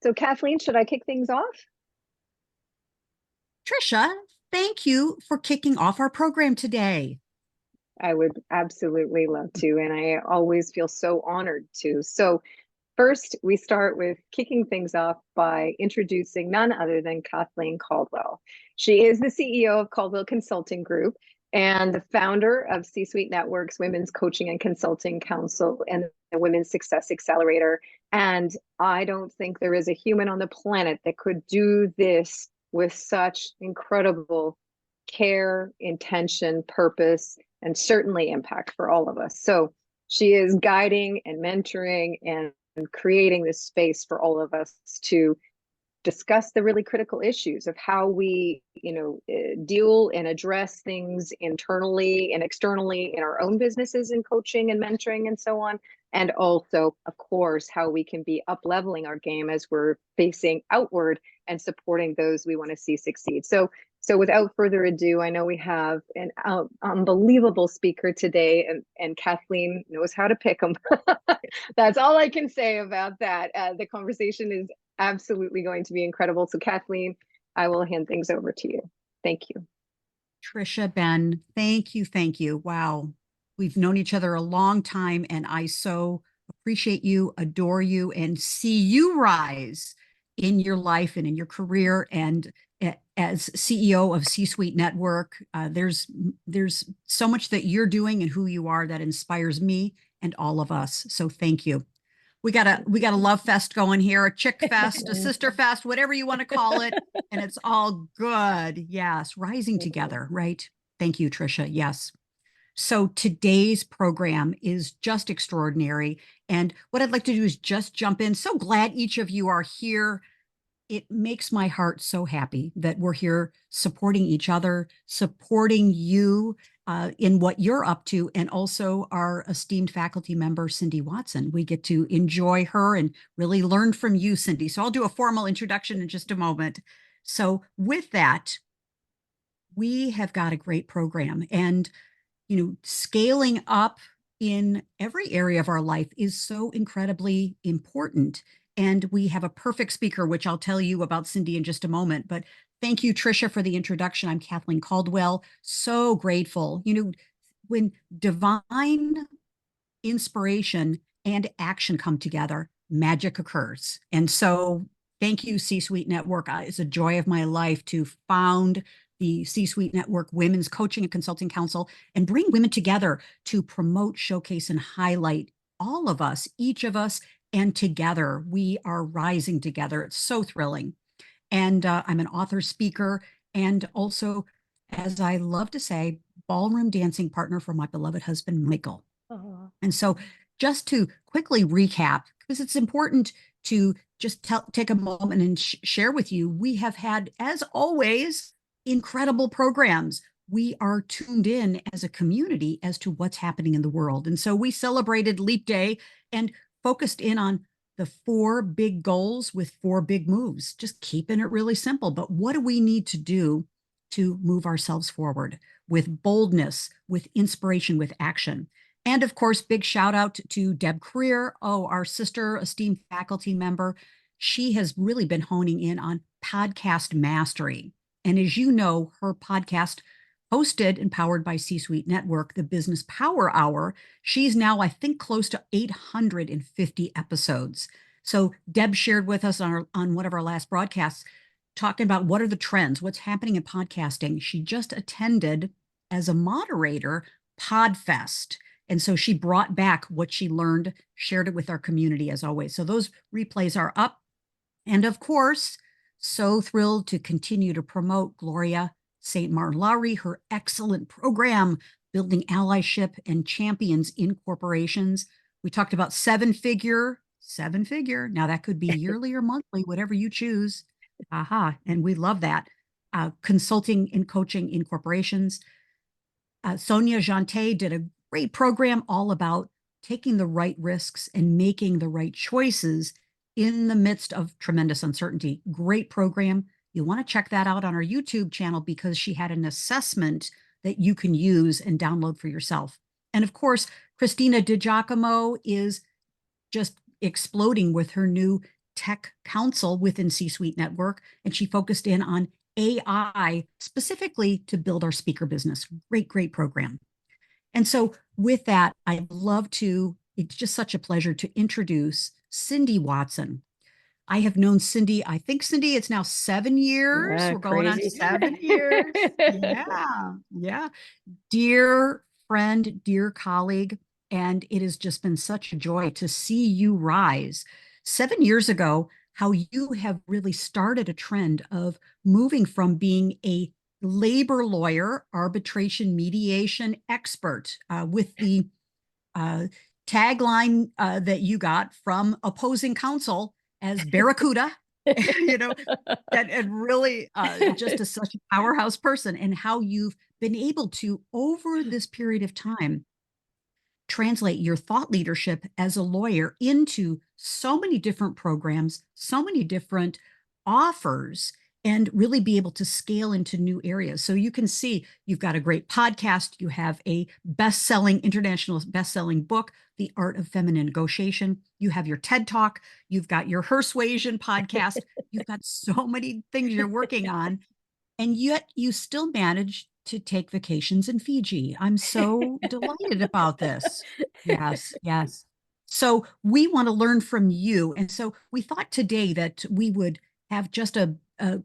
So Kathleen, should I kick things off? Trisha, thank you for kicking off our program today. I would absolutely love to, and I always feel so honored to. So first, we start with kicking things off by introducing none other than Kathleen Caldwell. She is the CEO of Caldwell Consulting Group and the founder of C-Suite Network's Women's Coaching and Consulting Council and the Women's Success Accelerator. And I don't think there is a human on the planet that could do this with such incredible care, intention, purpose, and certainly impact for all of us. So she is guiding and mentoring and creating this space for all of us to discuss the really critical issues of how we deal and address things internally and externally in our own businesses and coaching and mentoring and so on, and also of course how we can be up leveling our game as we're facing outward and supporting those we want to see succeed. So without further ado, I know we have an unbelievable speaker today, and Kathleen knows how to pick them. That's all I can say about that. The conversation is absolutely going to be incredible. So Kathleen, I will hand things over to you. Thank you. Trisha, Ben, thank you. Thank you. Wow. We've known each other a long time, and I so appreciate you, adore you, and see you rise in your life and in your career. And as CEO of C-Suite Network, there's so much that you're doing and who you are that inspires me and all of us. So thank you. We got a love fest going here, a chick fest, a sister fest, whatever you want to call it, and it's all good. Yes, rising together, right? Thank you, Trisha. Yes. So today's program is just extraordinary, and what I'd like to do is just jump in. So glad each of you are here. It makes my heart so happy that we're here supporting each other, supporting you in what you're up to, and also our esteemed faculty member, Cindy Watson. We get to enjoy her and really learn from you, Cindy. So I'll do a formal introduction in just a moment. So with that, we have got a great program, and scaling up in every area of our life is so incredibly important. And we have a perfect speaker, which I'll tell you about Cindy in just a moment. But thank you, Trisha, for the introduction. I'm Kathleen Caldwell. So grateful. When divine inspiration and action come together, magic occurs. And so thank you, C-Suite Network. It's a joy of my life to found the C-Suite Network Women's Coaching and Consulting Council and bring women together to promote, showcase, and highlight all of us, each of us, and together we are rising together. It's so thrilling. And I'm an author, speaker, and also, as I love to say, ballroom dancing partner for my beloved husband, Michael. And so just to quickly recap, because it's important to just take a moment and share with you, we have had, as always, incredible programs. We are tuned in as a community as to what's happening in the world. And so we celebrated Leap Day and focused in on the 4 big goals with 4 big moves, just keeping it really simple. But what do we need to do to move ourselves forward with boldness, with inspiration, with action? And of course, big shout out to Deb Creer, our sister, esteemed faculty member. She has really been honing in on podcast mastery. And as you know, her podcast, hosted and powered by C-Suite Network, the Business Power Hour, she's now, I think, close to 850 episodes. So Deb shared with us on one of our last broadcasts, talking about what are the trends, what's happening in podcasting. She just attended as a moderator PodFest. And so she brought back what she learned, shared it with our community as always. So those replays are up. And of course, so thrilled to continue to promote Gloria St. Martin Lowry, her excellent program, Building Allyship and Champions in Corporations. We talked about seven figure. Now that could be yearly or monthly, whatever you choose. Aha. And we love that. Consulting and coaching in corporations. Sonia Jante did a great program all about taking the right risks and making the right choices in the midst of tremendous uncertainty. Great program. You want to check that out on our YouTube channel because she had an assessment that you can use and download for yourself. And of course, Christina DiGiacomo is just exploding with her new tech counsel within C-Suite Network, and she focused in on AI specifically to build our speaker business. Great, great program. And so with that, it's just such a pleasure to introduce Cindy Watson. I have known Cindy, I think, Cindy, it's now 7 years. Yeah, We're going on crazy. 7 years. Yeah, yeah. Dear friend, dear colleague, and it has just been such a joy to see you rise. 7 years ago, how you have really started a trend of moving from being a labor lawyer, arbitration mediation expert with the uh, tagline that you got from opposing counsel as Barracuda, you know, and really just a, such a powerhouse person, and how you've been able to, over this period of time, translate your thought leadership as a lawyer into so many different programs, so many different offers, and really be able to scale into new areas. So you can see you've got a great podcast, you have a international best-selling book, The Art of Feminine Negotiation, you have your TED Talk, you've got your Hersuasion podcast, you've got so many things you're working on, and yet you still manage to take vacations in Fiji. I'm so delighted about this. Yes, yes. So we want to learn from you. And so we thought today that we would have just a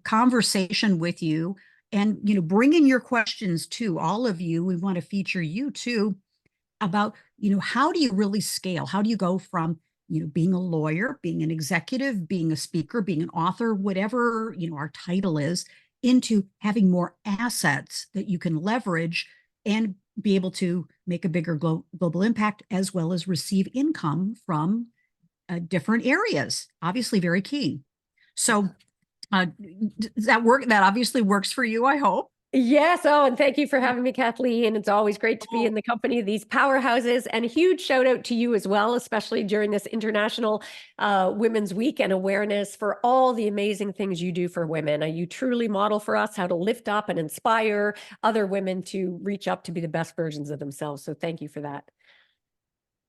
conversation with you, and, bring in your questions too, all of you. We want to feature you too about, how do you really scale? How do you go from, being a lawyer, being an executive, being a speaker, being an author, whatever, our title is, into having more assets that you can leverage and be able to make a bigger global impact, as well as receive income from different areas. Obviously very key. So does that work? That obviously works for you, I hope. Yes. Oh, and thank you for having me, Kathleen. It's always great to be in the company of these powerhouses, and a huge shout out to you as well, especially during this International Women's Week, and awareness for all the amazing things you do for women. You truly model for us how to lift up and inspire other women to reach up to be the best versions of themselves. So thank you for that.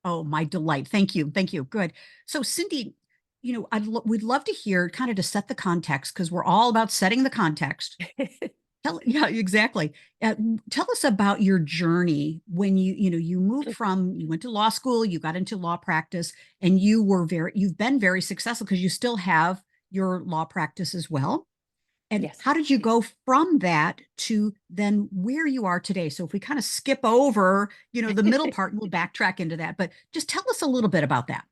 Oh, my delight. Thank you. Thank you. Good. So Cindy, we'd love to hear, kind of to set the context, because we're all about setting the context. Yeah, exactly. Tell us about your journey when you moved you went to law school, you got into law practice, and you've been very successful because you still have your law practice as well. And Yes. How did you go from that to then where you are today? So if we kind of skip over, the middle part, we'll backtrack into that, but just tell us a little bit about that.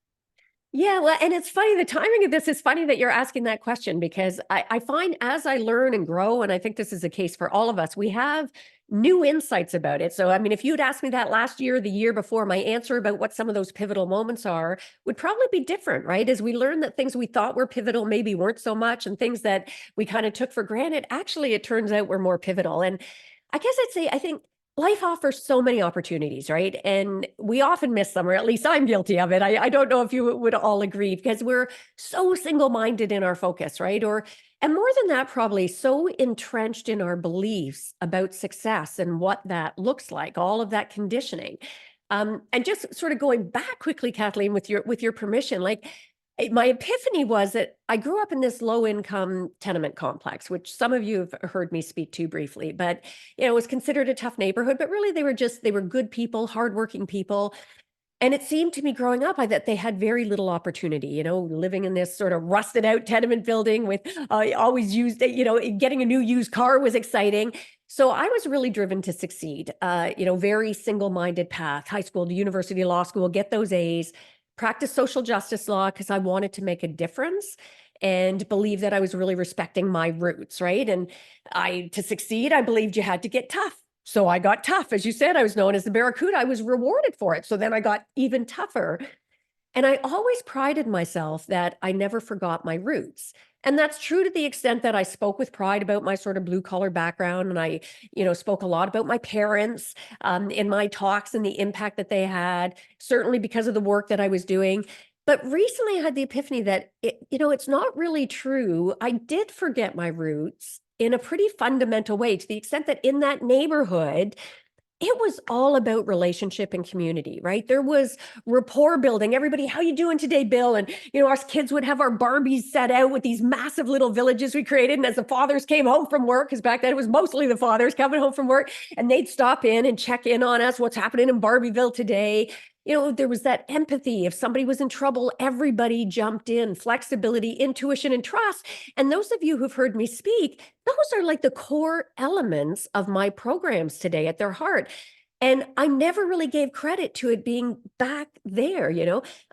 Yeah, well, and it's funny, the timing of this is funny that you're asking that question, because I find as I learn and grow, and I think this is a case for all of us, we have new insights about it. So, I mean, if you'd asked me that last year, the year before, my answer about what some of those pivotal moments are would probably be different, right? As we learn that things we thought were pivotal maybe weren't so much, and things that we kind of took for granted, actually, it turns out were more pivotal. And I guess I'd say, I think life offers so many opportunities, right? And we often miss them, or at least I'm guilty of it. I don't know if you would all agree, because we're so single-minded in our focus, right? And more than that, probably so entrenched in our beliefs about success and what that looks like, all of that conditioning. And just sort of going back quickly, Kathleen, with your permission, like, my epiphany was that I grew up in this low-income tenement complex, which some of you have heard me speak to briefly, but it was considered a tough neighborhood, but really they were good people, hardworking people. And it seemed to me growing up that they had very little opportunity, living in this sort of rusted out tenement building with always used, getting a new used car was exciting. So I was really driven to succeed, very single-minded path, high school to university, law school, get those A's, practice social justice law because I wanted to make a difference and believe that I was really respecting my roots, right? And to succeed, I believed you had to get tough. So I got tough. As you said, I was known as the Barracuda. I was rewarded for it. So then I got even tougher. And I always prided myself that I never forgot my roots. And that's true to the extent that I spoke with pride about my sort of blue collar background. And I, spoke a lot about my parents in my talks and the impact that they had, certainly because of the work that I was doing. But recently I had the epiphany that, it's not really true. I did forget my roots in a pretty fundamental way, to the extent that in that neighborhood, it was all about relationship and community, right? There was rapport building. Everybody, how you doing today, Bill? And, us kids would have our Barbies set out with these massive little villages we created. And as the fathers came home from work, because back then it was mostly the fathers coming home from work, and they'd stop in and check in on us, what's happening in Barbieville today. There was that empathy. If somebody was in trouble, everybody jumped in, flexibility, intuition, and trust. And those of you who've heard me speak, those are like the core elements of my programs today at their heart. And I never really gave credit to it being back there.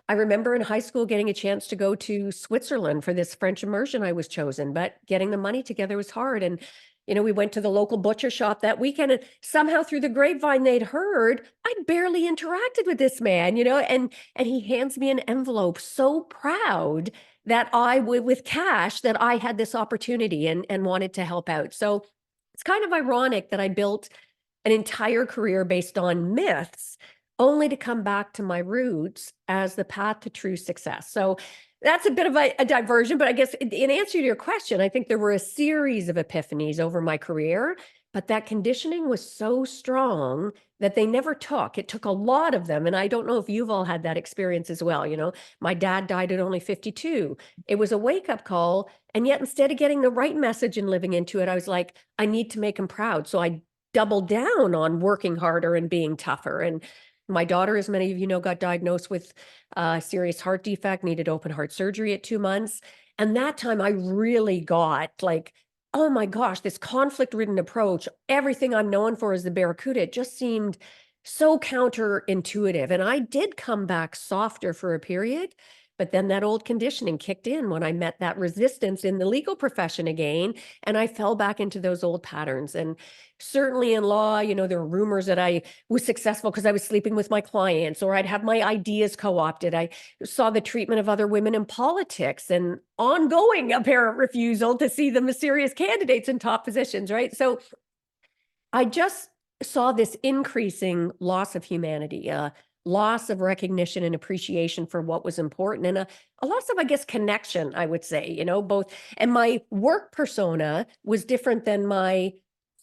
I remember in high school getting a chance to go to Switzerland for this French immersion I was chosen, but getting the money together was hard. And we went to the local butcher shop that weekend, and somehow through the grapevine they'd heard I'd barely interacted with this man, and he hands me an envelope, so proud that I would, with cash, that I had this opportunity and wanted to help out. So it's kind of ironic that I built an entire career based on myths, only to come back to my roots as the path to true success. So that's a bit of a diversion, but I guess in answer to your question, I think there were a series of epiphanies over my career, but that conditioning was so strong that they never took. It took a lot of them. And I don't know if you've all had that experience as well. My dad died at only 52. It was a wake-up call. And yet instead of getting the right message and living into it, I was like, I need to make him proud. So I doubled down on working harder and being tougher. And my daughter, as many of you know, got diagnosed with a serious heart defect, needed open heart surgery at 2 months. And that time I really got like, oh my gosh, this conflict-ridden approach, everything I'm known for as the Barracuda, it just seemed so counterintuitive. And I did come back softer for a period, but then that old conditioning kicked in when I met that resistance in the legal profession again, and I fell back into those old patterns. And certainly in law, there were rumors that I was successful because I was sleeping with my clients, or I'd have my ideas co-opted. I saw the treatment of other women in politics and ongoing apparent refusal to see the mysterious candidates in top positions, right? So I just saw this increasing loss of humanity, loss of recognition and appreciation for what was important, and a loss of, I guess, connection, I would say, both. And my work persona was different than my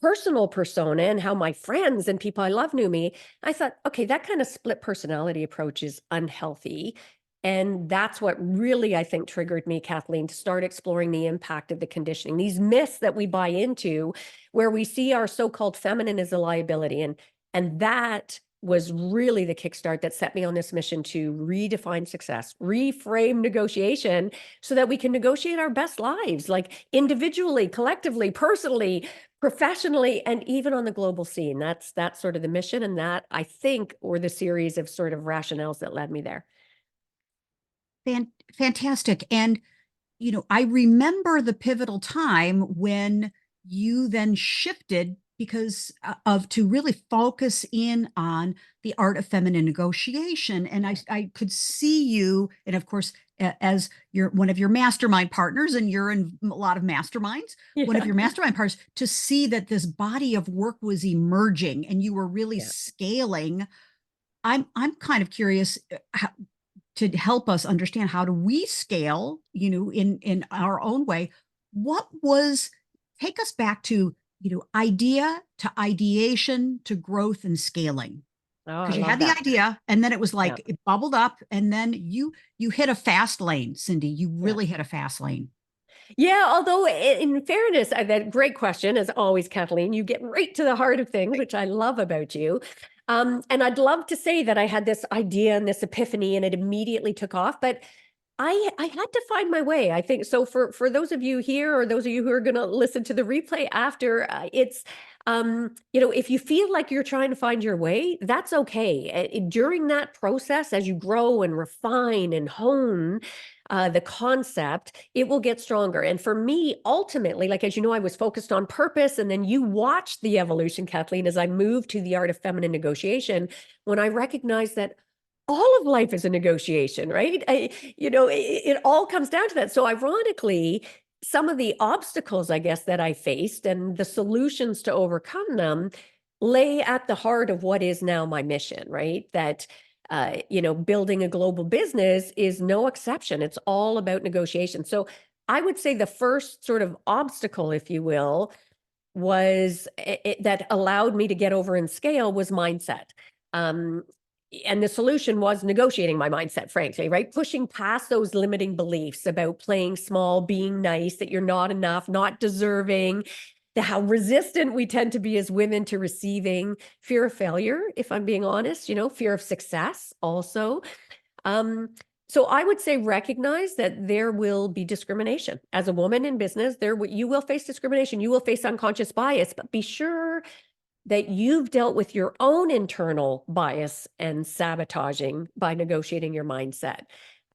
personal persona and how my friends and people I love knew me. I thought, okay, that kind of split personality approach is unhealthy. And that's what really, I think, triggered me, Kathleen, to start exploring the impact of the conditioning, these myths that we buy into, where we see our so-called feminine as a liability. And that was really the kickstart that set me on this mission to redefine success, reframe negotiation so that we can negotiate our best lives, like individually, collectively, personally, professionally, and even on the global scene. That's sort of the mission. And that, I think, were the series of sort of rationales that led me there. Fantastic. And, I remember the pivotal time when you then shifted because to really focus in on the art of feminine negotiation. And I could see you, and of course, as you're one of your mastermind partners, and you're in a lot of masterminds, one of your mastermind partners, to see that this body of work was emerging and you were really scaling. I'm kind of curious to help us understand, how do we scale, in our own way? Take us back to, idea to ideation to growth and scaling. Because you had the idea, and then it was like it bubbled up, and then you hit a fast lane, Cindy. You really hit a fast lane. Yeah, although in fairness, that great question, as always, Kathleen. You get right to the heart of things, which I love about you. And I'd love to say that I had this idea and this epiphany and it immediately took off, but I had to find my way, I think. So for those of you here, or those of you who are going to listen to the replay after, it's, if you feel like you're trying to find your way, that's okay. During that process, as you grow and refine and hone the concept, it will get stronger. And for me, ultimately, like, as you know, I was focused on purpose, and then you watched the evolution, Kathleen, as I moved to the art of feminine negotiation, when I recognized that all of life is a negotiation, right? It all comes down to that. So ironically, some of the obstacles, I guess, that I faced and the solutions to overcome them lay at the heart of what is now my mission, right? That, building a global business is no exception. It's all about negotiation. So I would say the first sort of obstacle, if you will, was that allowed me to get over and scale was mindset. And the solution was negotiating my mindset, frankly, right? Pushing past those limiting beliefs about playing small, being nice, that you're not enough, not deserving, how resistant we tend to be as women to receiving, fear of failure, if I'm being honest, fear of success also. So I would say recognize that there will be discrimination. As a woman in business, you will face discrimination, you will face unconscious bias, but be sure that you've dealt with your own internal bias and sabotaging by negotiating your mindset.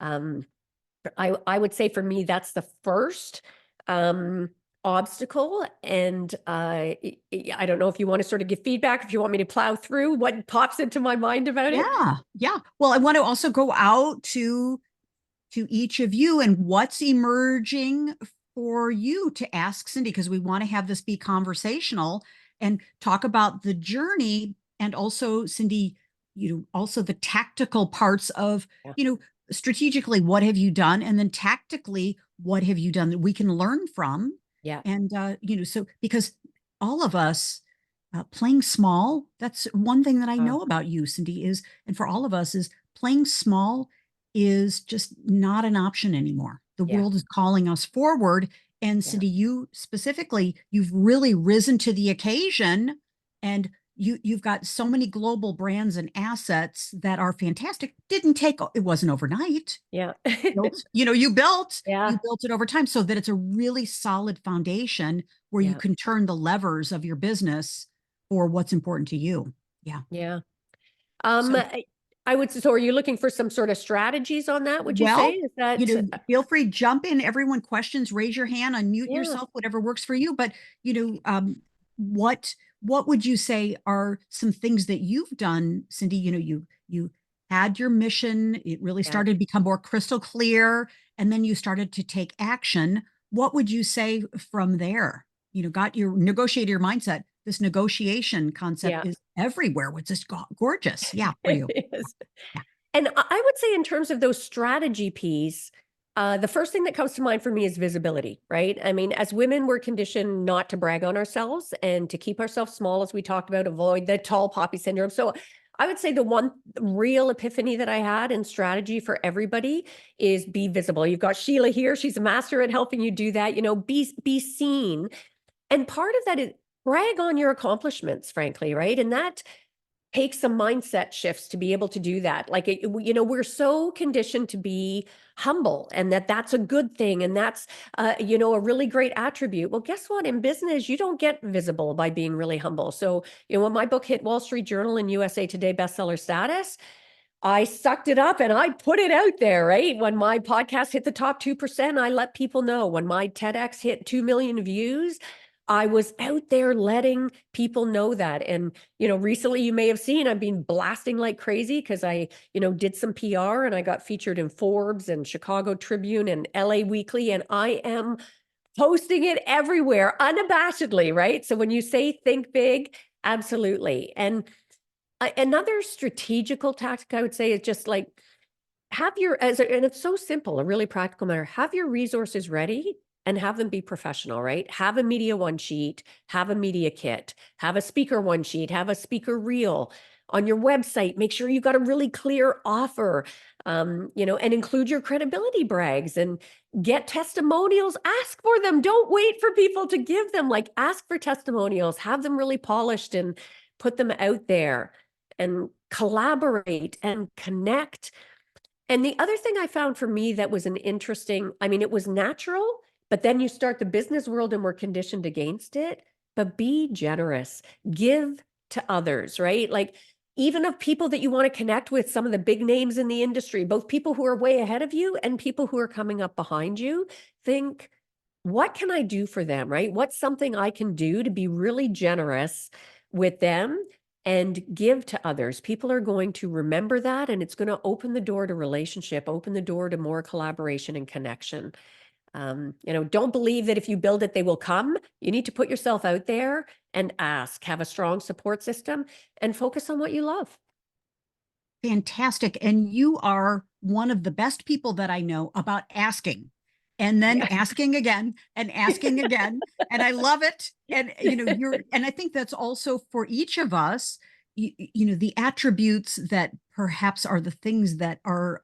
I would say for me, that's the first obstacle. And I don't know if you want to sort of give feedback, if you want me to plow through what pops into my mind about it. Yeah. Well, I want to also go out to each of you and what's emerging for you to ask Cindy, because we want to have this be conversational and talk about the journey, and also, Cindy, also the tactical parts of, strategically, what have you done? And then tactically, what have you done that we can learn from? Yeah. And, so because all of us playing small, that's one thing that I know about you, Cindy, and for all of us is playing small is just not an option anymore. The world is calling us forward. And Cindy, you specifically, you've really risen to the occasion, and you've got so many global brands and assets that are fantastic. It wasn't overnight. Yeah. You built it over time, so that it's a really solid foundation where you can turn the levers of your business for what's important to you. Yeah. Yeah. So are you looking for some sort of strategies on that? Would you say? Is that feel free, jump in. Everyone, questions, raise your hand, unmute yourself, whatever works for you. But what would you say are some things that you've done, Cindy? You had your mission. It really started to become more crystal clear, and then you started to take action. What would you say from there? Negotiate your mindset. This negotiation concept is everywhere, which is gorgeous. Yeah, for you. It is. Yeah. And I would say in terms of those strategy piece, the first thing that comes to mind for me is visibility, right? I mean, as women, we're conditioned not to brag on ourselves and to keep ourselves small, as we talked about, avoid the tall poppy syndrome. So I would say the one real epiphany that I had in strategy for everybody is be visible. You've got Sheila here. She's a master at helping you do that, be seen. And part of that is brag on your accomplishments, frankly, right? And that takes some mindset shifts to be able to do that. Like, we're so conditioned to be humble, and that's a good thing. And that's, a really great attribute. Well, guess what? In business, you don't get visible by being really humble. So, when my book hit Wall Street Journal and USA Today bestseller status, I sucked it up and I put it out there, right? When my podcast hit the top 2%, I let people know. When my TEDx hit 2 million views, I was out there letting people know that. And, recently you may have seen I've been blasting like crazy because I, did some PR and I got featured in Forbes and Chicago Tribune and LA Weekly, and I am posting it everywhere unabashedly, right? So when you say think big, absolutely. And another strategical tactic I would say is just like and it's so simple, a really practical matter, have your resources ready and have them be professional, right? Have a media one sheet, have a media kit, have a speaker one sheet, have a speaker reel on your website. Make sure you've got a really clear offer, and include your credibility brags and get testimonials. Ask for them. Don't wait for people to give them. Like, ask for testimonials, have them really polished and put them out there, and collaborate and connect. And the other thing I found for me that was it was natural, but then you start the business world and we're conditioned against it. But be generous, give to others, right? Like, even of people that you want to connect with, some of the big names in the industry, both people who are way ahead of you and people who are coming up behind you, think, what can I do for them, right? What's something I can do to be really generous with them and give to others? People are going to remember that, and it's going to open the door to relationship, open the door to more collaboration and connection. Don't believe that if you build it, they will come. You need to put yourself out there and ask, have a strong support system, and focus on what you love. Fantastic. And you are one of the best people that I know about asking. and then Yeah. asking again and asking again. And I love it. And, and I think that's also for each of us, the attributes that perhaps are the things that are,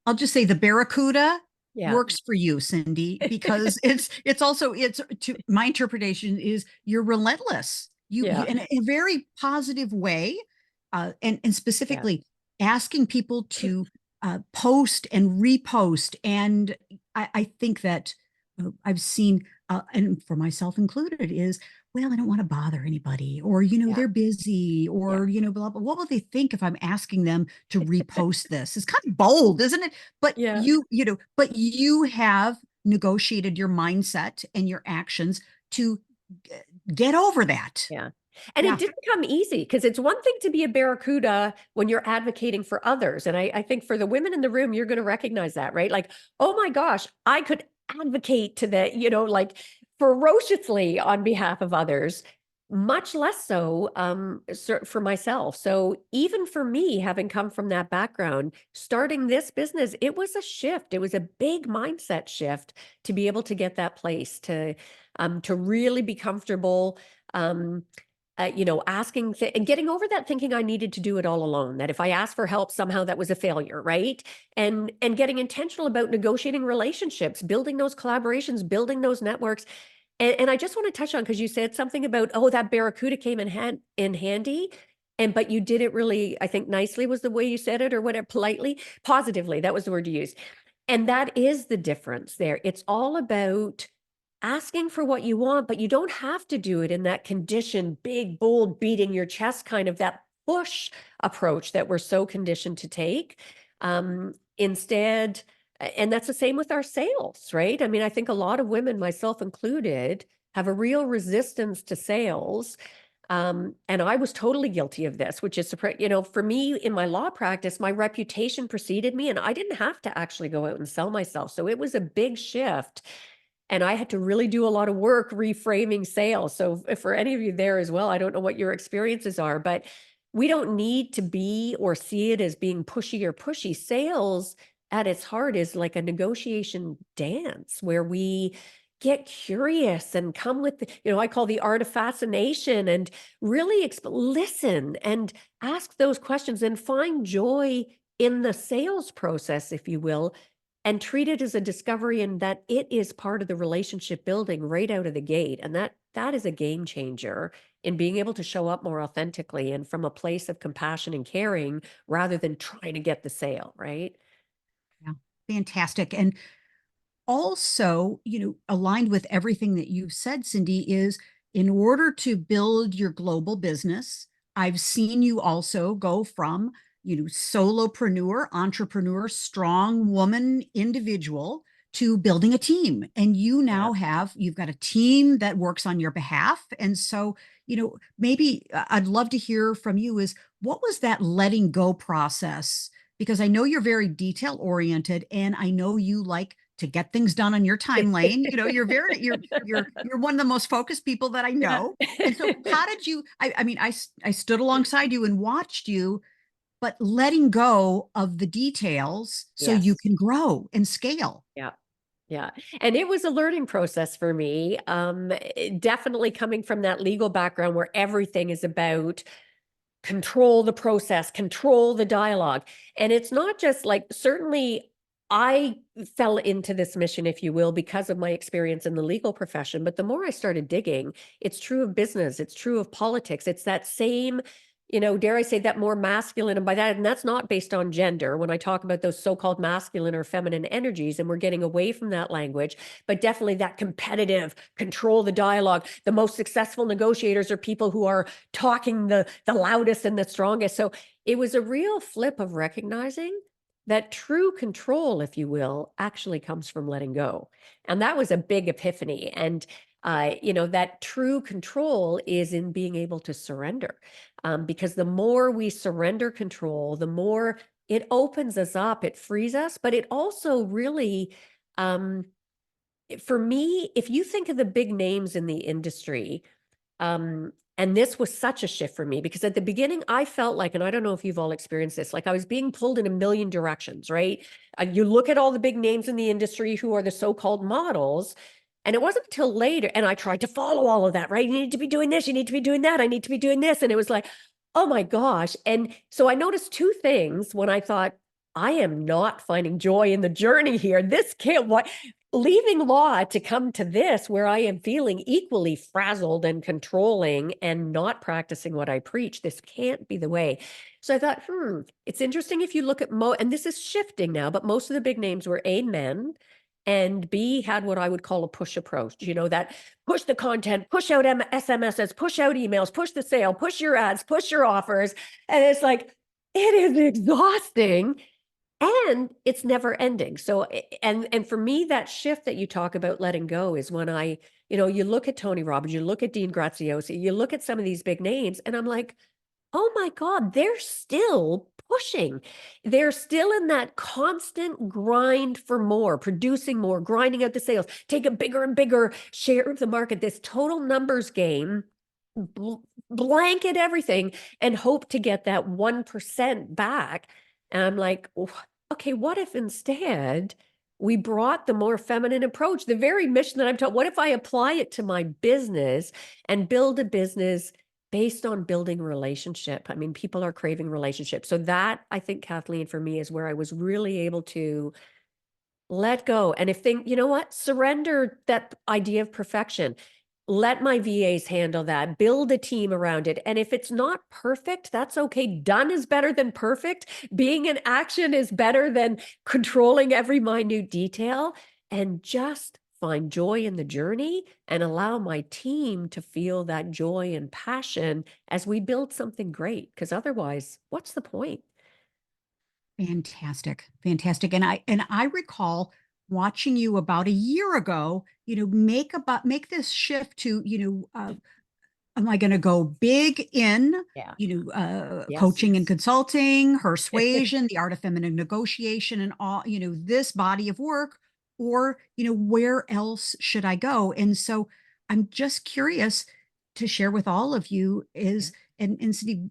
I'll just say the barracuda Yeah. works for you, Cindy, because it's to my interpretation is you're relentless. You Yeah. in a very positive way, and specifically asking people to post and repost. And I think that I've seen, and for myself included, is, well, I don't want to bother anybody, or, Yeah. they're busy, or, Yeah. blah, blah. What will they think if I'm asking them to repost this? It's kind of bold, isn't it? But Yeah. but you have negotiated your mindset and your actions to get over that. Yeah. And Yeah. it didn't come easy, because it's one thing to be a barracuda when you're advocating for others. And I think for the women in the room, you're going to recognize that, right? Like, oh my gosh, I could advocate to the, like ferociously on behalf of others, much less so for myself. So even for me, having come from that background, starting this business, it was a shift. It was a big mindset shift to be able to get that place, to really be comfortable, asking and getting over that thinking I needed to do it all alone, that if I asked for help, somehow that was a failure, right? And getting intentional about negotiating relationships, building those collaborations, building those networks. And I just want to touch on, because you said something about, oh, that barracuda came in handy. But you did it really, I think, nicely was the way you said it, or whatever, politely, positively. That was the word you used. And that is the difference there. It's all about asking for what you want, but you don't have to do it in that conditioned, big, bold, beating your chest kind of, that push approach that we're so conditioned to take. Instead, and that's the same with our sales, right? I mean, I think a lot of women, myself included, have a real resistance to sales. And I was totally guilty of this, which is, for me in my law practice, my reputation preceded me, and I didn't have to actually go out and sell myself. So it was a big shift. And I had to really do a lot of work reframing sales. So for any of you there as well, I don't know what your experiences are, but we don't need to be or see it as being pushy or pushy. Sales at its heart is like a negotiation dance where we get curious and come with, I call the art of fascination, and really listen and ask those questions and find joy in the sales process, if you will, and treat it as a discovery, and that it is part of the relationship building right out of the gate. And that is a game changer in being able to show up more authentically and from a place of compassion and caring, rather than trying to get the sale, right? Yeah. Fantastic. And also, aligned with everything that you've said, Cindy, is in order to build your global business, I've seen you also go from, solopreneur, entrepreneur, strong woman, individual, to building a team. And you've got a team that works on your behalf. And so, maybe I'd love to hear from you is, what was that letting go process? Because I know you're very detail oriented, and I know you like to get things done on your time lane. You're one of the most focused people that I know. And so how did you, I mean, I stood alongside you and watched you, but letting go of the details so you Yes. can grow and scale. Yeah. Yeah. And it was a learning process for me. Definitely coming from that legal background where everything is about control the process, control the dialogue. And it's not just like, certainly I fell into this mission, if you will, because of my experience in the legal profession. But the more I started digging, it's true of business, it's true of politics. It's that same, dare I say, that more masculine, and by that, and that's not based on gender when I talk about those so-called masculine or feminine energies, and we're getting away from that language, but definitely that competitive, control the dialogue. The most successful negotiators are people who are talking the loudest and the strongest. So it was a real flip of recognizing that true control, if you will, actually comes from letting go. And that was a big epiphany. And that true control is in being able to surrender. Because the more we surrender control, the more it opens us up, it frees us, but it also really, for me, if you think of the big names in the industry, And this was such a shift for me because at the beginning I felt like, and I don't know if you've all experienced this, like I was being pulled in a million directions, right? You look at all the big names in the industry who are the so-called models. And it wasn't until later, and I tried to follow all of that, right? You need to be doing this, you need to be doing that, I need to be doing this. And it was like, oh my gosh. And so I noticed two things when I thought, I am not finding joy in the journey here. This can't, what? Leaving law to come to this where I am feeling equally frazzled and controlling and not practicing what I preach. This can't be the way. So I thought, it's interesting if you look at and this is shifting now, but most of the big names were A, men, and B, had what I would call a push approach, that push the content, push out SMSs, push out emails, push the sale, push your ads, push your offers. And it's like, it is exhausting. And it's never ending. So, and for me, that shift that you talk about letting go is when you look at Tony Robbins, you look at Dean Graziosi, you look at some of these big names, and I'm like, oh my God, they're still pushing. They're still in that constant grind for more, producing more, grinding out the sales, take a bigger and bigger share of the market, this total numbers game, blanket everything and hope to get that 1% back. And I'm like, okay, what if instead we brought the more feminine approach, the very mission that I'm taught? What if I apply it to my business and build a business based on building relationship? I mean, people are craving relationships. So that, I think, Kathleen, for me is where I was really able to let go. And you know what? Surrender that idea of perfection. Let my VAs handle that, build a team around it. And if it's not perfect, that's okay. Done is better than perfect. Being in action is better than controlling every minute detail. And just find joy in the journey and allow my team to feel that joy and passion as we build something great. Because otherwise, what's the point? Fantastic. Fantastic. And I recall watching you about a year ago, make this shift to, am I going to go big in, Yeah. coaching Yes. and consulting, persuasion, the art of feminine negotiation, and all, this body of work, or, where else should I go? And so I'm just curious to share with all of you and Cindy,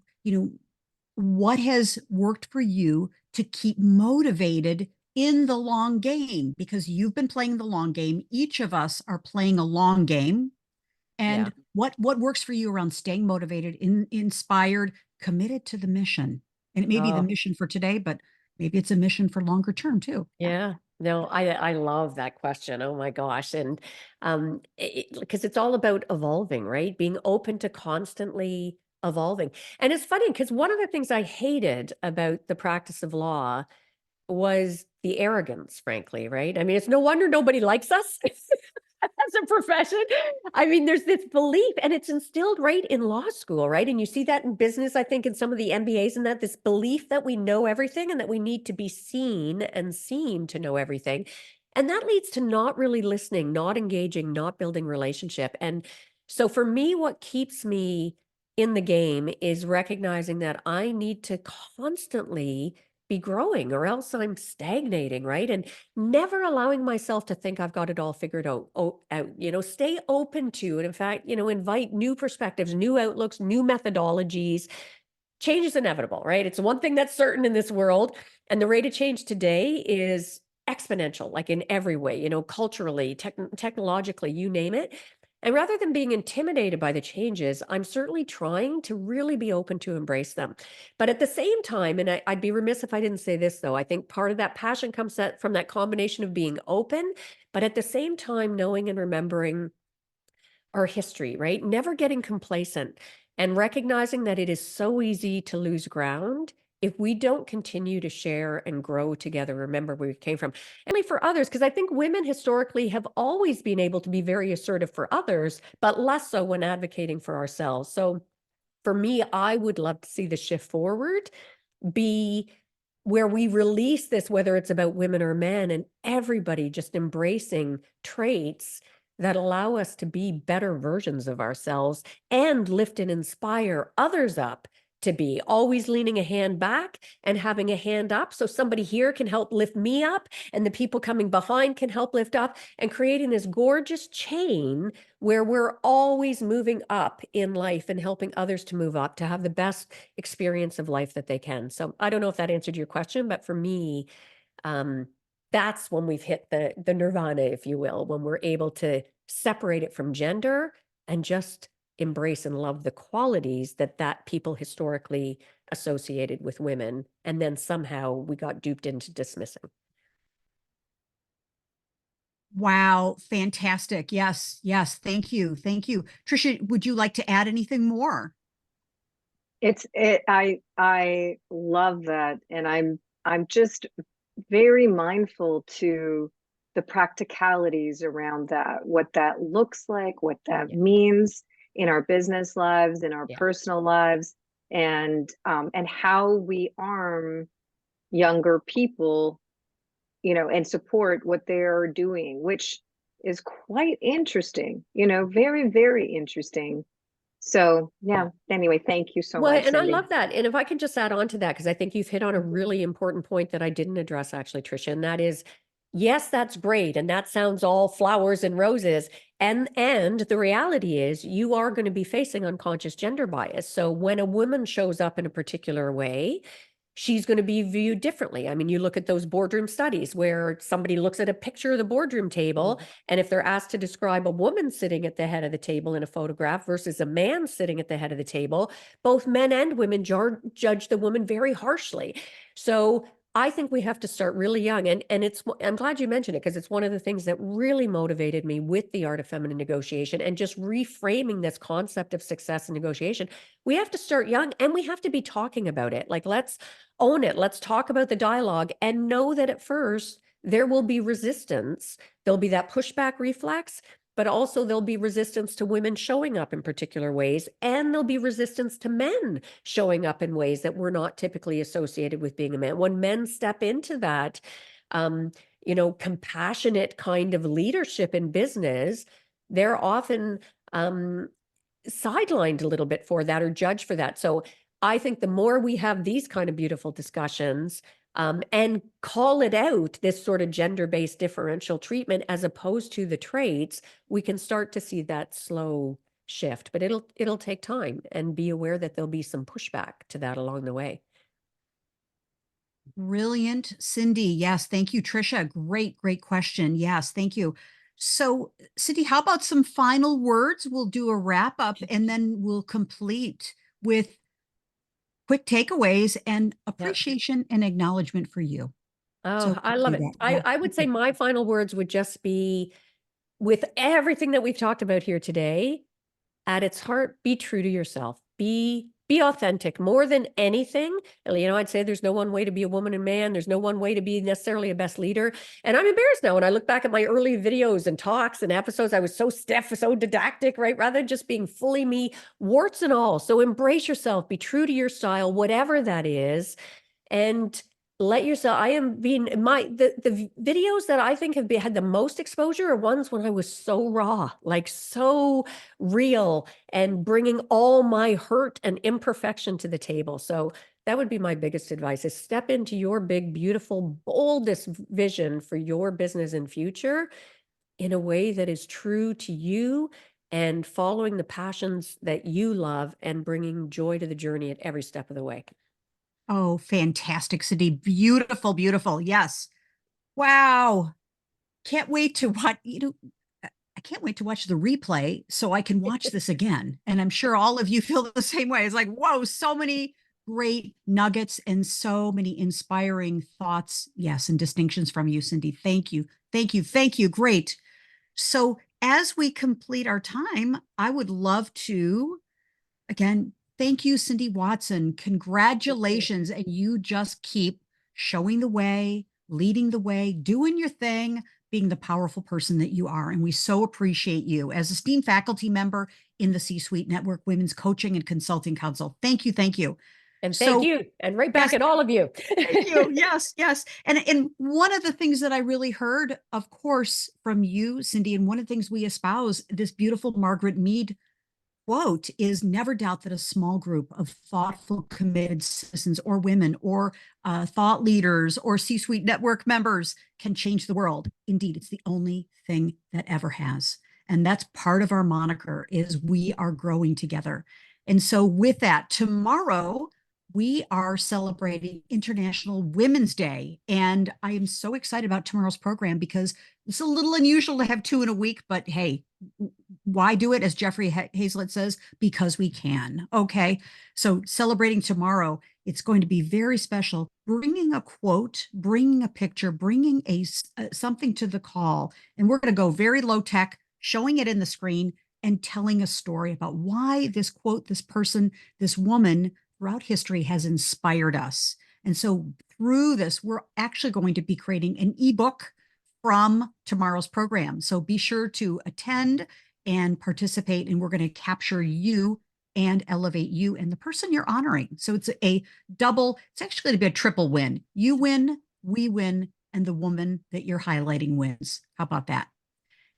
what has worked for you to keep motivated in the long game? Because you've been playing the long game. Each of us are playing a long game. And Yeah. what works for you around staying motivated, inspired, committed to the mission? And it may be the mission for today, but maybe it's a mission for longer term too. Yeah. No, I love that question. Oh my gosh. And because it's all about evolving, right? Being open to constantly evolving. And it's funny because one of the things I hated about the practice of law was the arrogance, frankly, right? I mean, it's no wonder nobody likes us as a profession. I mean, there's this belief, and it's instilled right in law school, right? And you see that in business, I think, in some of the MBAs, and that this belief that we know everything and that we need to be seen and seen to know everything. And that leads to not really listening, not engaging, not building relationship. And so for me, what keeps me in the game is recognizing that I need to constantly be growing or else I'm stagnating, right? And never allowing myself to think I've got it all figured out, stay open to, and in fact, invite new perspectives, new outlooks, new methodologies. Change is inevitable, right? It's one thing that's certain in this world. And the rate of change today is exponential, like in every way, culturally, technologically, you name it. And rather than being intimidated by the changes, I'm certainly trying to really be open to embrace them. But at the same time, and I'd be remiss if I didn't say this, though, I think part of that passion comes from that combination of being open, but at the same time, knowing and remembering our history, right? Never getting complacent and recognizing that it is so easy to lose ground if we don't continue to share and grow together, remember where we came from. And for others, because I think women historically have always been able to be very assertive for others, but less so when advocating for ourselves. So for me, I would love to see the shift forward be where we release this, whether it's about women or men, and everybody just embracing traits that allow us to be better versions of ourselves and lift and inspire others up to be, always leaning a hand back and having a hand up. So somebody here can help lift me up and the people coming behind can help lift up, and creating this gorgeous chain where we're always moving up in life and helping others to move up, to have the best experience of life that they can. So I don't know if that answered your question, but for me, that's when we've hit the nirvana, if you will, when we're able to separate it from gender and just embrace and love the qualities that people historically associated with women, and then somehow we got duped into dismissing. Wow, fantastic. Yes, yes. Thank you. Thank you. Trisha, would you like to add anything more? I love that. And I'm just very mindful to the practicalities around that, what that looks like, what that means in our business lives, in our personal lives, and how we arm younger people, and support what they're doing, which is quite interesting, very, very interesting. So yeah, anyway, thank you so Well, much, and I Cindy. love that. And if I could just add on to that, because I think you've hit on a really important point that I didn't address actually, Trisha, and that is, yes, that's great. And that sounds all flowers and roses. And the reality is you are going to be facing unconscious gender bias. So when a woman shows up in a particular way, she's going to be viewed differently. I mean, you look at those boardroom studies where somebody looks at a picture of the boardroom table, and if they're asked to describe a woman sitting at the head of the table in a photograph versus a man sitting at the head of the table, both men and women judge the woman very harshly. So I think we have to start really young. And I'm glad you mentioned it, because it's one of the things that really motivated me with the art of feminine negotiation and just reframing this concept of success and negotiation. We have to start young, and we have to be talking about it. Like, let's own it. Let's talk about the dialogue and know that at first there will be resistance. There'll be that pushback reflex, but also there'll be resistance to women showing up in particular ways. And there'll be resistance to men showing up in ways that were not typically associated with being a man. When men step into that, compassionate kind of leadership in business, they're often sidelined a little bit for that or judged for that. So I think the more we have these kind of beautiful discussions, and call it out, this sort of gender-based differential treatment as opposed to the traits, we can start to see that slow shift. But it'll take time, and be aware that there'll be some pushback to that along the way. Brilliant, Cindy. Yes, thank you, Trisha. Great, great question. Yes, thank you. So, Cindy, how about some final words? We'll do a wrap up, and then we'll complete with quick takeaways and appreciation and acknowledgement for you. Oh, So I love it. I would say my final words would just be, with everything that we've talked about here today, at its heart, be true to yourself. Be authentic more than anything. I'd say there's no one way to be a woman and man. There's no one way to be necessarily a best leader. And I'm embarrassed now when I look back at my early videos and talks and episodes. I was so stiff, so didactic, right? Rather than just being fully me, warts and all. So embrace yourself, be true to your style, whatever that is. And let yourself, I am being the videos that I think have had the most exposure are ones when I was so raw, like so real, and bringing all my hurt and imperfection to the table. So that would be my biggest advice, is step into your big, beautiful, boldest vision for your business and future in a way that is true to you, and following the passions that you love and bringing joy to the journey at every step of the way. Oh, fantastic, Cindy. Beautiful, beautiful. Yes. Wow. Can't wait to watch, I can't wait to watch the replay so I can watch this again. And I'm sure all of you feel the same way. It's like, whoa, so many great nuggets and so many inspiring thoughts. Yes, and distinctions from you, Cindy. Thank you. Thank you. Thank you. Great. So as we complete our time, I would love to, again, thank you, Cindy Watson. Congratulations. And you just keep showing the way, leading the way, doing your thing, being the powerful person that you are. And we so appreciate you as esteemed faculty member in the C-Suite Network Women's Coaching and Consulting Council. Thank you. Thank you. And thank you. And right back yes, at all of you. Thank you. Yes, yes. And one of the things that I really heard, of course, from you, Cindy, and one of the things we espouse, this beautiful Margaret Mead quote is never doubt that a small group of thoughtful, committed citizens or women or thought leaders or C-suite network members can change the world. Indeed, it's the only thing that ever has. And that's part of our moniker is we are growing together. And so with that, tomorrow, we are celebrating International Women's Day. And I am so excited about tomorrow's program because it's a little unusual to have 2 in a week, but hey, why do it? As Jeffrey Hazlett says, because we can. Okay. So celebrating tomorrow, it's going to be very special. Bringing a quote, bringing a picture, bringing something to the call. And we're going to go very low tech, showing it in the screen and telling a story about why this quote, this person, this woman throughout history has inspired us. And so through this, we're actually going to be creating an ebook from tomorrow's program. So be sure to attend and participate, and we're going to capture you and elevate you and the person you're honoring. So it's a double, it's actually going to be a triple win. You win, we win, and the woman that you're highlighting wins. How about that?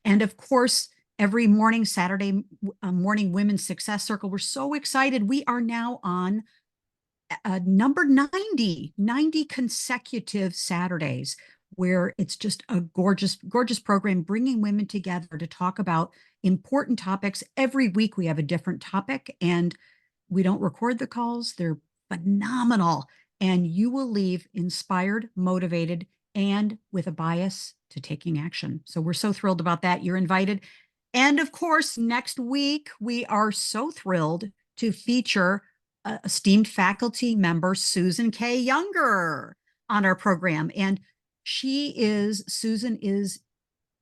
And of course, every morning, Saturday morning Women's Success Circle, we're so excited. We are now on number 90 consecutive Saturdays, where it's just a gorgeous, gorgeous program bringing women together to talk about important topics. Every week we have a different topic, and we don't record the calls. They're phenomenal. And you will leave inspired, motivated, and with a bias to taking action. So we're so thrilled about that. You're invited. And of course, next week, we are so thrilled to feature esteemed faculty member Susan K. Younger on our program. And Susan is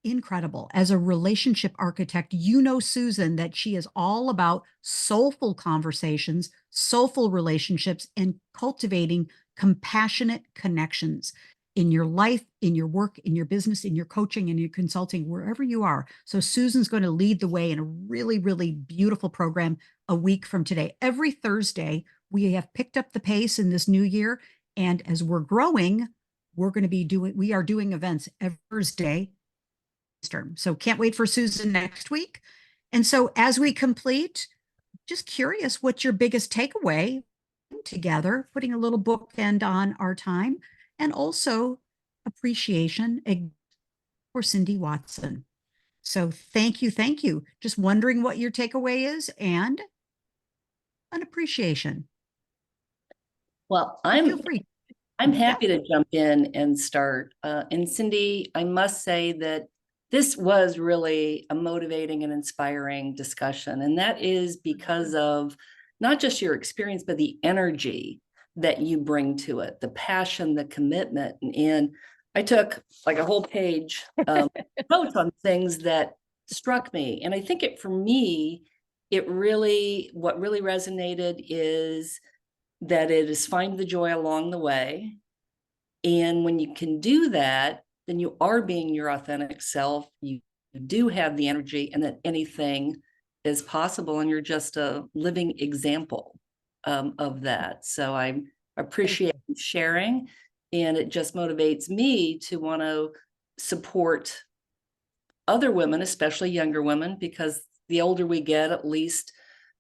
incredible as a relationship architect. You know, Susan, that she is all about soulful conversations, soulful relationships, and cultivating compassionate connections in your life, in your work, in your business, in your coaching, in your consulting, wherever you are. So Susan's going to lead the way in a really, really beautiful program a week from today. Every Thursday, we have picked up the pace in this new year. And as we're growing, we are doing events every Thursday. So can't wait for Susan next week. And so as we complete, just curious, what's your biggest takeaway together, putting a little bookend on our time, and also appreciation for Cindy Watson. So thank you. Thank you. Just wondering what your takeaway is and an appreciation. Well, Feel free. I'm happy to jump in and start. And Cindy, I must say that this was really a motivating and inspiring discussion. And that is because of not just your experience, but the energy that you bring to it, the passion, the commitment. And I took like a whole page of notes on things that struck me. And I think for me, what really resonated is that it is find the joy along the way. And when you can do that, then you are being your authentic self. You do have the energy, and that anything is possible. And you're just a living example of that. So I appreciate you sharing, and it just motivates me to want to support other women, especially younger women, because the older we get, at least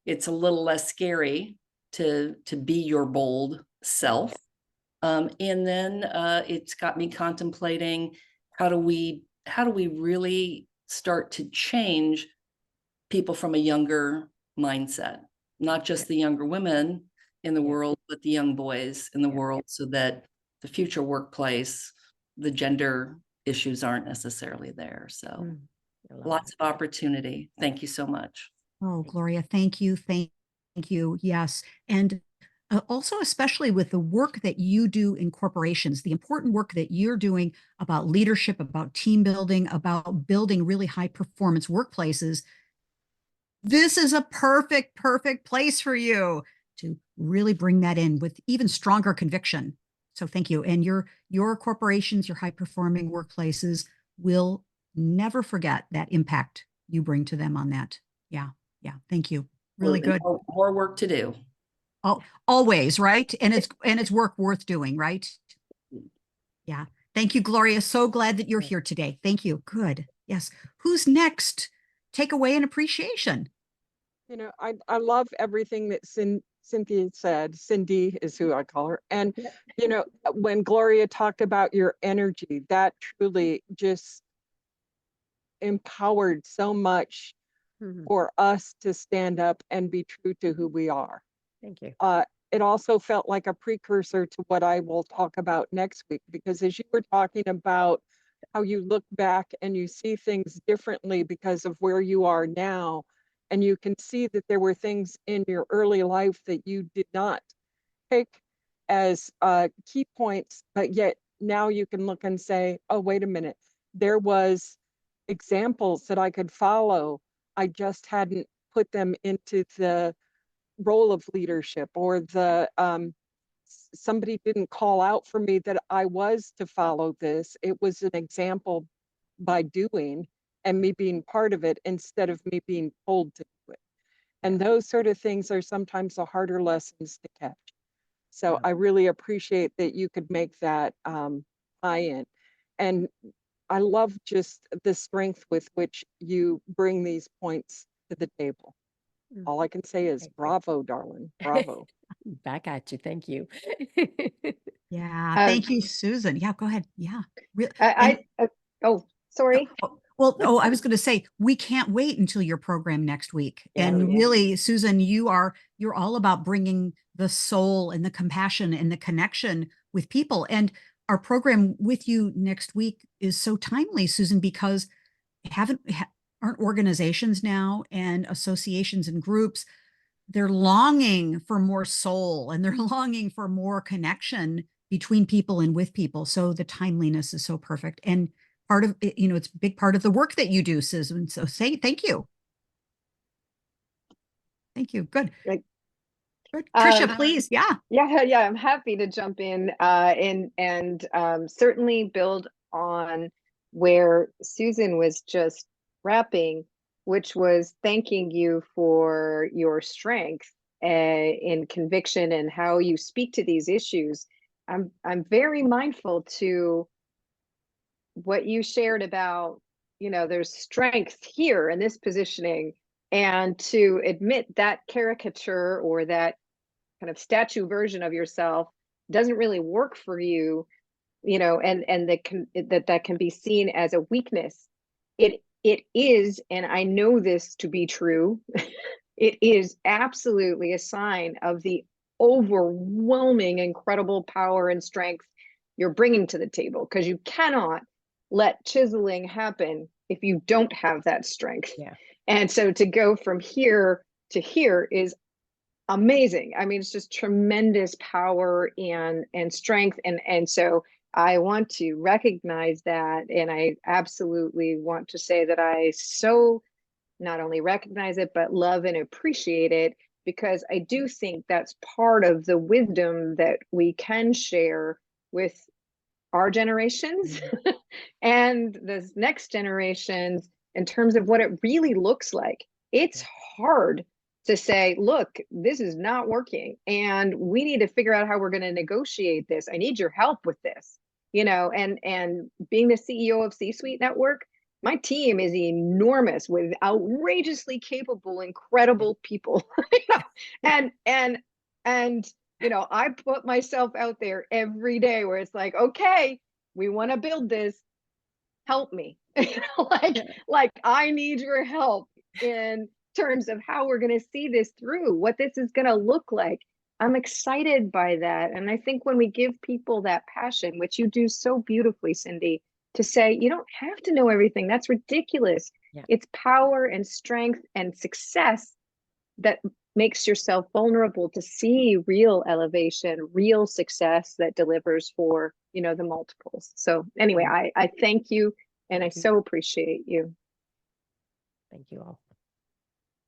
it's a little less scary to be your bold self. And then it's got me contemplating how do we really start to change people from a younger mindset, not just the younger women in the world, but the young boys in the world, so that the future workplace, the gender issues aren't necessarily there. So lots of opportunity. Thank you so much. Oh, Gloria, thank you. Thank you. Yes. And also, especially with the work that you do in corporations, the important work that you're doing about leadership, about team building, about building really high performance workplaces. This is a perfect place for you to really bring that in with even stronger conviction. So thank you. And your corporations, your high performing workplaces will never forget that impact you bring to them on that. Yeah. Thank you. Really good. More work to do. Oh, always, right? And it's work worth doing, right? Yeah. Thank you, Gloria. So glad that you're here today. Thank you. Good. Yes. Who's next? Takeaway and appreciation. You know, I love everything that Cynthia said. Cindy is who I call her. And, Yeah. you know, when Gloria talked about your energy, that truly just empowered so much Mhm. for us to stand up and be true to who we are. Thank you. It also felt like a precursor to what I will talk about next week, because as you were talking about how you look back and you see things differently because of where you are now, and you can see that there were things in your early life that you did not take as key points, but yet now you can look and say, oh, wait a minute, there was examples that I could follow. I just hadn't put them into the role of leadership, or the somebody didn't call out for me that I was to follow this. It was an example by doing and me being part of it instead of me being told to do it. And those sort of things are sometimes the harder lessons to catch. So I really appreciate that you could make that tie-in. And I love just the strength with which you bring these points to the table. All I can say is Thank you. bravo, darling. Bravo. Back at you. Thank you. Yeah. Um, Thank you, Susan. Yeah, go ahead. Yeah. And oh, sorry. well, I was going to say, we can't wait until your program next week. Yeah. And Oh, yeah. really, Susan, you're all about bringing the soul and the compassion and the connection with people. And our program with you next week is so timely, Susan, because aren't organizations now and associations and groups, they're longing for more soul and they're longing for more connection between people and with people. So the timeliness is so perfect. And part of it, it's a big part of the work that you do, Susan. So thank you. Thank you. Good. Like, Good. Trisha, please. Yeah. Yeah, I'm happy to jump in and certainly build on where Susan was just wrapping, which was thanking you for your strength in conviction and how you speak to these issues. I'm very mindful to what you shared about, there's strength here in this positioning, and to admit that caricature or that kind of statue version of yourself doesn't really work for you, and that can be seen as a weakness. It is, and I know this to be true, it is absolutely a sign of the overwhelming, incredible power and strength you're bringing to the table, because you cannot let chiseling happen if you don't have that strength. Yeah. And so to go from here to here is amazing. I mean, it's just tremendous power and strength. And so I want to recognize that. And I absolutely want to say that I so not only recognize it, but love and appreciate it, because I do think that's part of the wisdom that we can share with our generations and the next generations in terms of what it really looks like. It's hard to say, look, this is not working and we need to figure out how we're going to negotiate this. I need your help with this, and being the CEO of C-Suite Network, my team is enormous with outrageously capable, incredible people. And I put myself out there every day where it's like, okay, we want to build this. Help me. Like I need your help in terms of how we're going to see this through, what this is going to look like. I'm excited by that. And I think when we give people that passion, which you do so beautifully, Cindy, to say, you don't have to know everything. That's ridiculous. Yeah. It's power and strength and success that makes yourself vulnerable to see real elevation, real success that delivers for, the multiples. So anyway, I thank you, and I so appreciate you. Thank you all.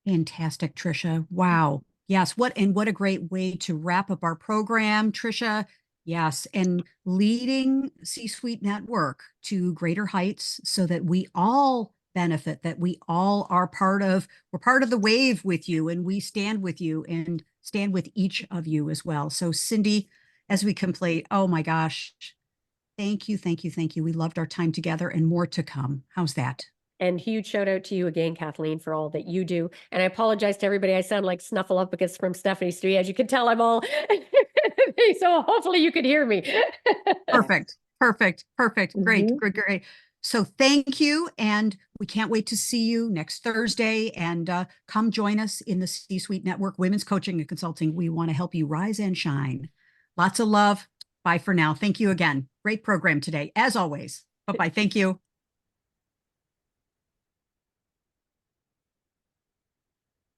Fantastic, Trisha. Wow. Yes. What a great way to wrap up our program, Trisha. Yes. And leading C-Suite Network to greater heights so that we all benefit, that we all are we're part of the wave with you, and we stand with you and stand with each of you as well. So Cindy, as we complete, oh my gosh, thank you, thank you, thank you. We loved our time together and more to come. How's that? And huge shout out to you again, Kathleen, for all that you do. And I apologize to everybody. I sound like Snuffleupagus from Stephanie Street. As you can tell, I'm all, so hopefully you could hear me. Perfect. Perfect. Perfect. Great. Mhm. Great. Great. So thank you. And we can't wait to see you next Thursday, and come join us in the C-Suite Network, Women's Coaching and Consulting. We want to help you rise and shine. Lots of love. Bye for now. Thank you again. Great program today, as always. Bye-bye. Thank you.